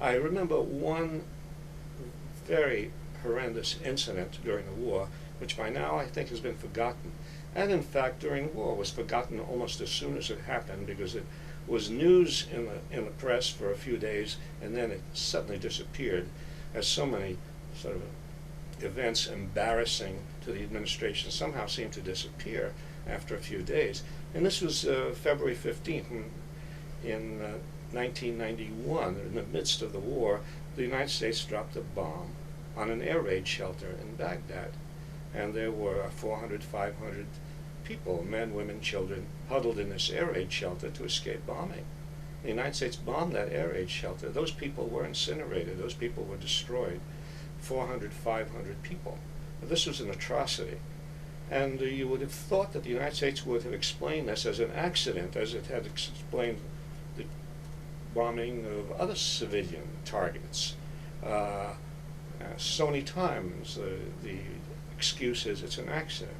I remember one very horrendous incident during the war, which by now I think has been forgotten. And in fact, during the war was forgotten almost as soon as it happened, because it was news in the press for a few days, and then it suddenly disappeared, as so many sort of events embarrassing to the administration somehow seemed to disappear after a few days. And this was February 15th in 1991, in the midst of the war. The United States dropped a bomb on an air raid shelter in Baghdad, and there were 400, 500 people, men, women, children, huddled in this air raid shelter to escape bombing. The United States bombed that air raid shelter. Those people were incinerated. Those people were destroyed. 400, 500 people. This was an atrocity. And you would have thought that the United States would have explained this as an accident, as it had explained the bombing of other civilian targets. So many times the excuse is it's an accident.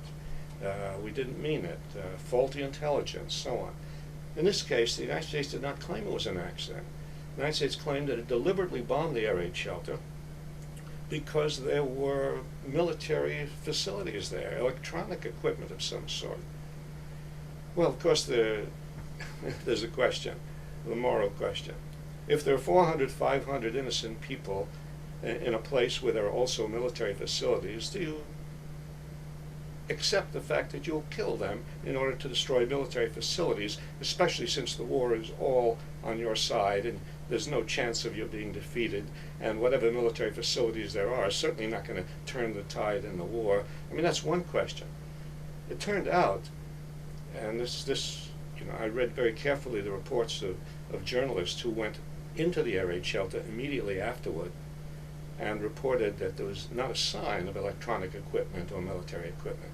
We didn't mean it. Faulty intelligence, so on. In this case, the United States did not claim it was an accident. The United States claimed that it deliberately bombed the air raid shelter because there were military facilities there, electronic equipment of some sort. Well, of course, there's a question, the moral question. If there are 400, 500 innocent people in a place where there are also military facilities, do you accept the fact that you'll kill them in order to destroy military facilities, especially since the war is all on your side and there's no chance of you being defeated, and whatever military facilities there are certainly not going to turn the tide in the war? I mean, that's one question. It turned out, and I read very carefully the reports of journalists who went into the air raid shelter immediately afterward and reported that there was not a sign of electronic equipment or military equipment.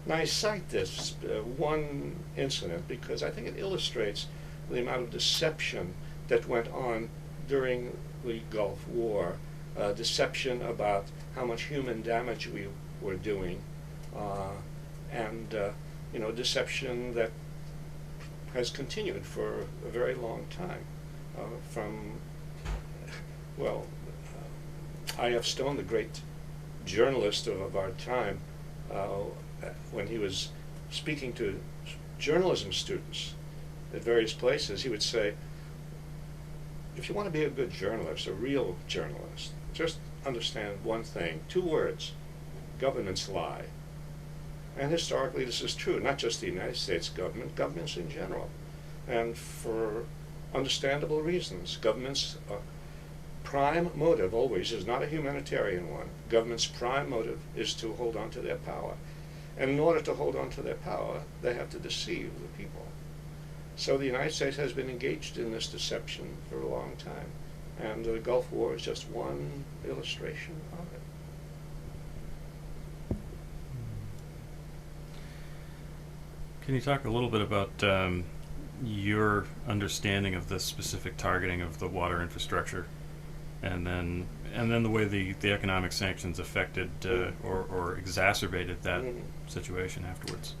Now, I cite this one incident because I think it illustrates the amount of deception that went on during the Gulf War, deception about how much human damage we were doing, and deception that has continued for a very long time. I.F. Stone, the great journalist of our time, when he was speaking to journalism students at various places, he would say, if you want to be a good journalist, a real journalist, just understand one thing, 2 words: governments lie. And historically this is true, not just the United States government, governments in general. And for understandable reasons, governments' prime motive always is not a humanitarian one. Government's prime motive is to hold on to their power. And in order to hold on to their power, they have to deceive the people. So the United States has been engaged in this deception for a long time. And the Gulf War is just one illustration of it. Can you talk a little bit about your understanding of the specific targeting of the water infrastructure, and then the way the economic sanctions affected or exacerbated that situation afterwards?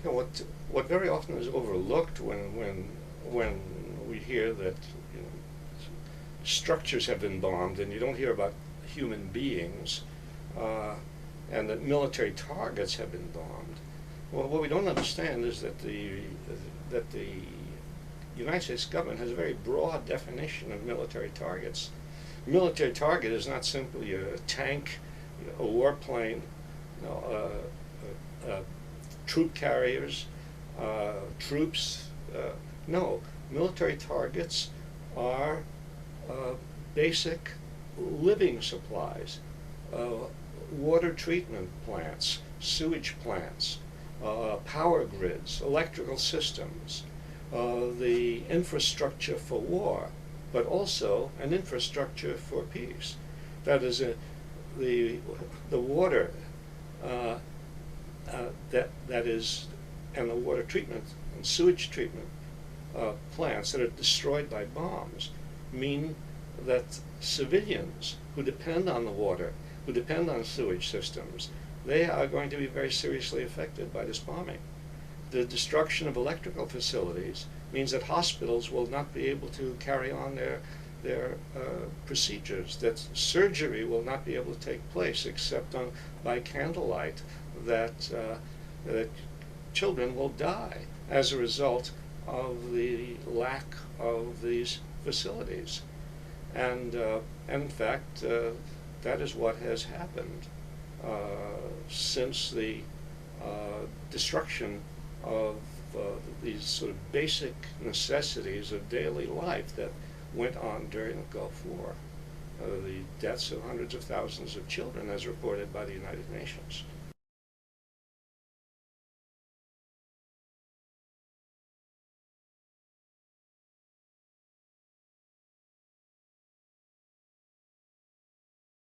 You know, what very often is overlooked when we hear that structures have been bombed and you don't hear about human beings, and that military targets have been bombed. Well, what we don't understand is that the United States government has a very broad definition of military targets. A military target is not simply a tank, a warplane, troop carriers, troops. No, military targets are basic living supplies, water treatment plants, sewage plants, power grids, electrical systems, the infrastructure for war, but also an infrastructure for peace. That is, the water that is, and the water treatment and sewage treatment plants that are destroyed by bombs mean that civilians who depend on the water, who depend on sewage systems, they are going to be very seriously affected by this bombing. The destruction of electrical facilities means that hospitals will not be able to carry on their their procedures, that surgery will not be able to take place except by candlelight, that children will die as a result of the lack of these facilities. And in fact, that is what has happened since the destruction of these sort of basic necessities of daily life that went on during the Gulf War. The deaths of hundreds of thousands of children as reported by the United Nations.